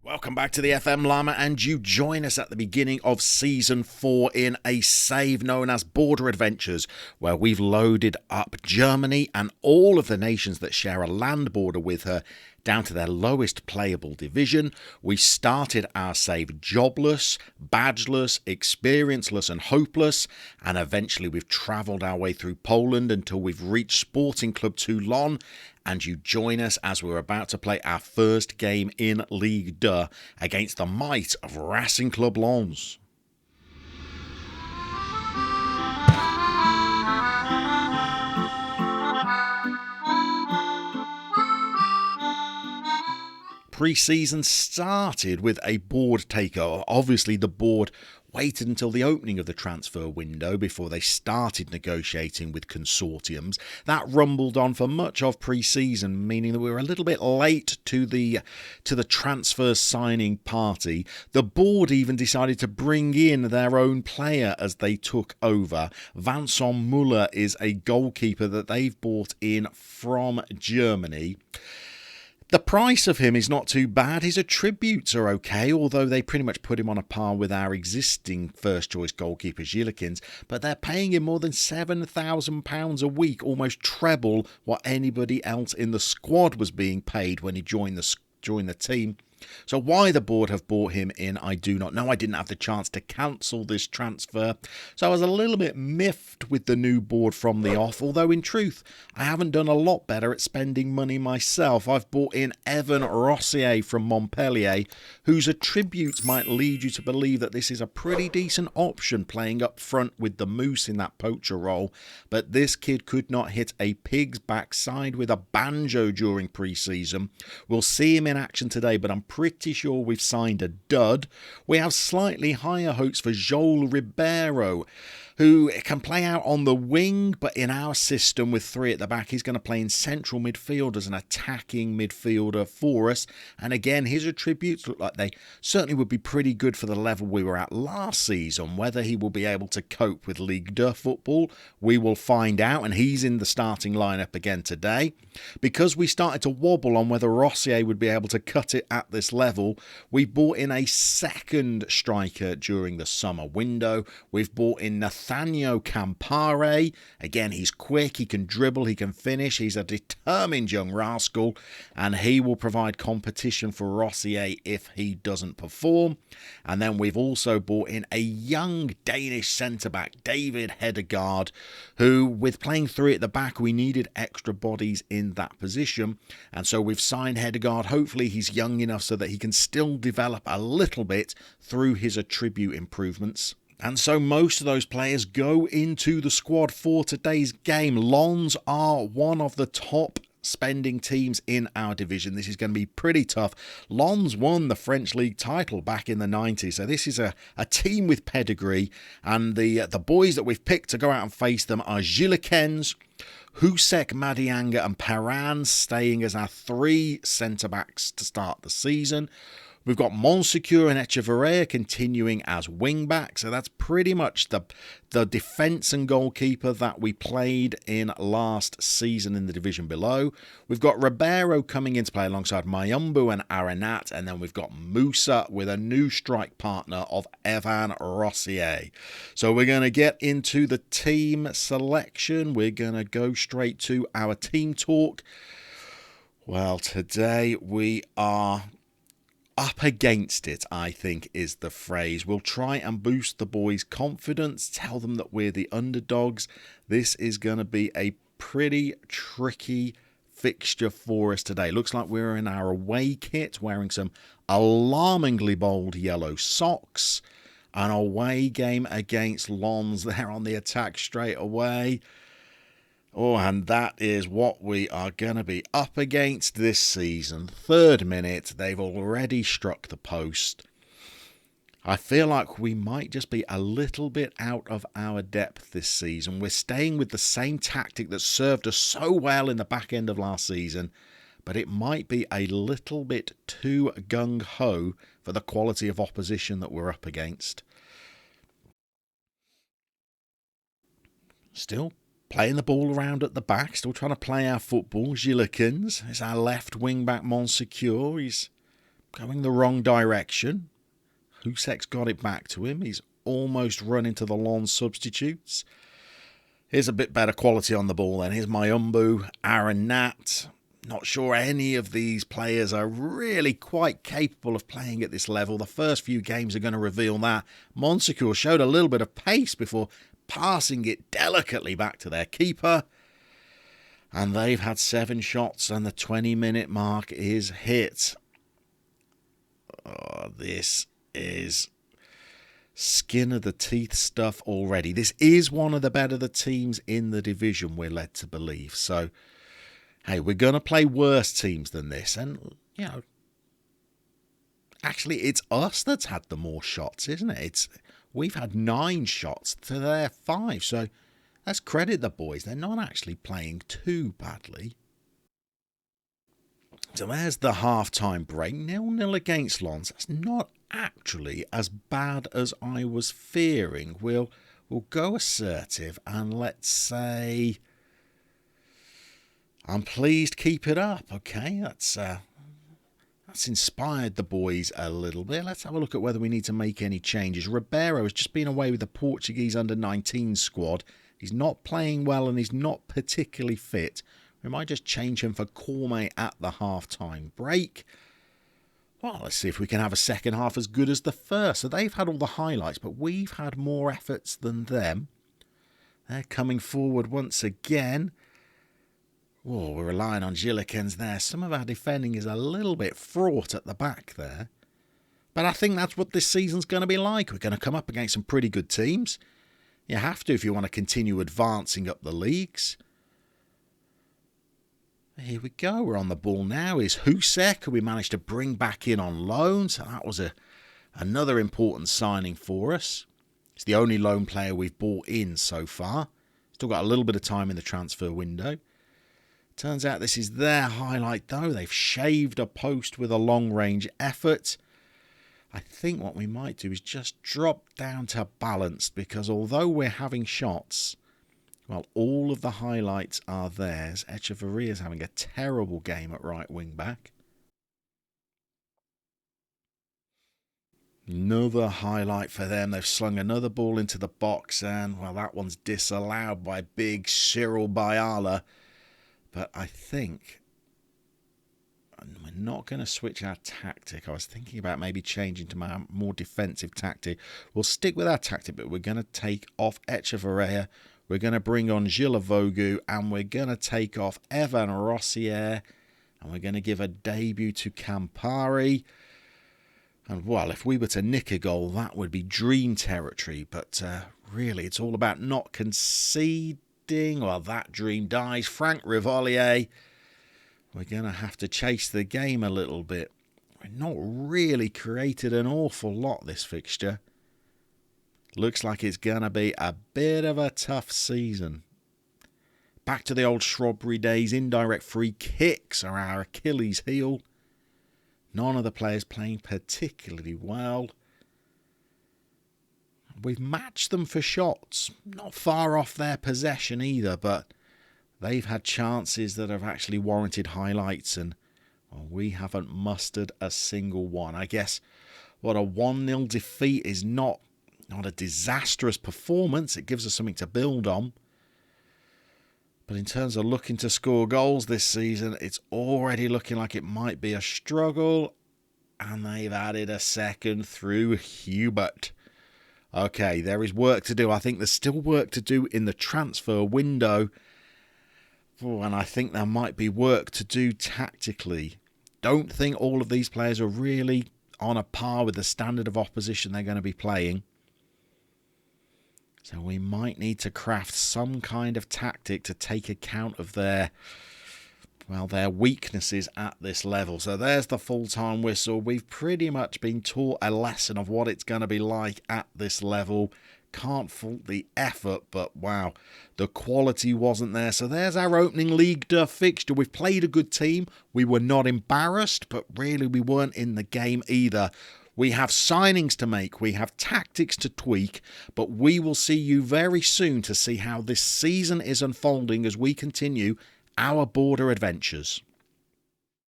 Welcome back to the FM Llama, and you join us at the beginning of Season 4 in a save known as Border Adventures, where we've loaded up Germany and all of the nations that share a land border with her down to their lowest playable division. We started our save jobless, badgeless, experienceless and hopeless, and eventually we've travelled our way through Poland until we've reached Sporting Club Toulon, and you join us as we're about to play our first game in Ligue 2 against the might of Racing Club Lens. Pre-season started with a board takeover. Obviously, the board waited until the opening of the transfer window before they started negotiating with consortiums. That rumbled on for much of pre-season, meaning that we were a little bit late to the transfer signing party. The board even decided to bring in their own player as they took over. Vincent Müller is a goalkeeper that they've bought in from Germany. The price of him is not too bad. His attributes are okay, although they pretty much put him on a par with our existing first-choice goalkeeper, Gillikins, but they're paying him more than £7,000 a week, almost treble what anybody else in the squad was being paid when he joined the team. So why the board have bought him in, I do not know. I didn't have the chance to cancel this transfer, so I was a little bit miffed with the new board from the off, although in truth, I haven't done a lot better at spending money myself. I've bought in Evan Rossier from Montpellier, whose attributes might lead you to believe that this is a pretty decent option playing up front with the Moose in that poacher role, but this kid could not hit a pig's backside with a banjo during pre-season. We'll see him in action today, but I'm pretty sure we've signed a dud. We have slightly higher hopes for Joel Ribeiro, who can play out on the wing, but in our system with three at the back, he's going to play in central midfield as an attacking midfielder for us. And again, his attributes look like they certainly would be pretty good for the level we were at last season. Whether he will be able to cope with Ligue 2 football, we will find out, and he's in the starting lineup again today. Because we started to wobble on whether Rossier would be able to cut it at this level, we bought in a second striker during the summer window. We've bought in Nathaniel Campare. Again, he's quick, he can dribble, he can finish, he's a determined young rascal, and he will provide competition for Rossier if he doesn't perform. And then we've also bought in a young Danish centre-back, David Hedegaard, who, with playing three at the back, we needed extra bodies in that position, and so we've signed Hedegaard. Hopefully he's young enough so that he can still develop a little bit through his attribute improvements. And so most of those players go into the squad for today's game. Lens are one of the top spending teams in our division. This is going to be pretty tough. Lens won the French League title back in the 90s, so this is a team with pedigree, and the boys that we've picked to go out and face them are Gillikens, Husek, Madianga and Perrin staying as our three centre-backs to start the season. We've got Monsecure and Echeverria continuing as wing-back, so that's pretty much the defence and goalkeeper that we played in last season in the division below. We've got Ribeiro coming in to play alongside Mayumbu and Arenat, and then we've got Musa with a new strike partner of Evan Rossier. So we're going to get into the team selection. We're going to go straight to our team talk. Well, today we are up against it, I think is the phrase. We'll try and boost the boys' confidence, tell them that we're the underdogs. This is going to be a pretty tricky fixture for us today. Looks like we're in our away kit, wearing some alarmingly bold yellow socks. An away game against Lens there on the attack straight away. Oh, and that is what we are going to be up against this season. 3rd minute, they've already struck the post. I feel like we might just be a little bit out of our depth this season. We're staying with the same tactic that served us so well in the back end of last season, but it might be a little bit too gung-ho for the quality of opposition that we're up against. Still playing the ball around at the back, still trying to play our football. Gillikens is our left wing-back Monsecure. He's going the wrong direction. Husek's got it back to him. He's almost run into the Lens substitutes. Here's a bit better quality on the ball then. Here's Mayumbu, Aaron Nat. Not sure any of these players are really quite capable of playing at this level. The first few games are going to reveal that. Monsecourt showed a little bit of pace before passing it delicately back to their keeper. And they've had 7 shots and the 20-minute mark is hit. Oh, this is skin of the teeth stuff already. This is one of the better teams in the division, we're led to believe. So, hey, we're going to play worse teams than this. And, you know, actually, it's us that's had the more shots, isn't it? We've had 9 shots to their 5. So, let's credit the boys. They're not actually playing too badly. So there's the half-time break. 0-0 against Lens. That's not actually as bad as I was fearing. We'll go assertive and let's say, I'm pleased, keep it up. Okay, that's inspired the boys a little bit. Let's have a look at whether we need to make any changes. Ribeiro has just been away with the Portuguese under-19 squad. He's not playing well and he's not particularly fit. We might just change him for Cormet at the half-time break. Well, let's see if we can have a second half as good as the first. So they've had all the highlights, but we've had more efforts than them. They're coming forward once again. Whoa, we're relying on Gillikens there. Some of our defending is a little bit fraught at the back there. But I think that's what this season's going to be like. We're going to come up against some pretty good teams. You have to if you want to continue advancing up the leagues. Here we go. We're on the ball now. Is Husek, who we managed to bring back in on loan. So that was another important signing for us. It's the only loan player we've bought in so far. Still got a little bit of time in the transfer window. Turns out this is their highlight though. They've shaved a post with a long-range effort. I think what we might do is just drop down to balanced, because although we're having shots, well, all of the highlights are theirs. Echeverria is having a terrible game at right wing back. Another highlight for them. They've slung another ball into the box and, well, that one's disallowed by big Cyril Bayala. But I think we're not going to switch our tactic. I was thinking about maybe changing to my more defensive tactic. We'll stick with our tactic, but we're going to take off Echeverria. We're going to bring on Gilavogu and we're going to take off Evan Rossier and we're going to give a debut to Campari. And, well, if we were to nick a goal, that would be dream territory. But really, it's all about not conceding. Well, that dream dies. Frank Rivolier. We're going to have to chase the game a little bit. We've not really created an awful lot this fixture. Looks like it's going to be a bit of a tough season. Back to the old Shrubbery days. Indirect free kicks are our Achilles heel. None of the players playing particularly well. We've matched them for shots. Not far off their possession either, but they've had chances that have actually warranted highlights and, well, we haven't mustered a single one. I guess what a 1-0 defeat is not a disastrous performance. It gives us something to build on. But in terms of looking to score goals this season, it's already looking like it might be a struggle. And they've added a second through Hubert. Okay, there is work to do. I think there's still work to do in the transfer window. Oh, and I think there might be work to do tactically. Don't think all of these players are really on a par with the standard of opposition they're going to be playing. So we might need to craft some kind of tactic to take account of their weaknesses at this level. So there's the full-time whistle. We've pretty much been taught a lesson of what it's going to be like at this level. Can't fault the effort, but wow, the quality wasn't there. So there's our opening Ligue 2 fixture. We've played a good team. We were not embarrassed, but really we weren't in the game either. We have signings to make, we have tactics to tweak, but we will see you very soon to see how this season is unfolding as we continue our border adventures.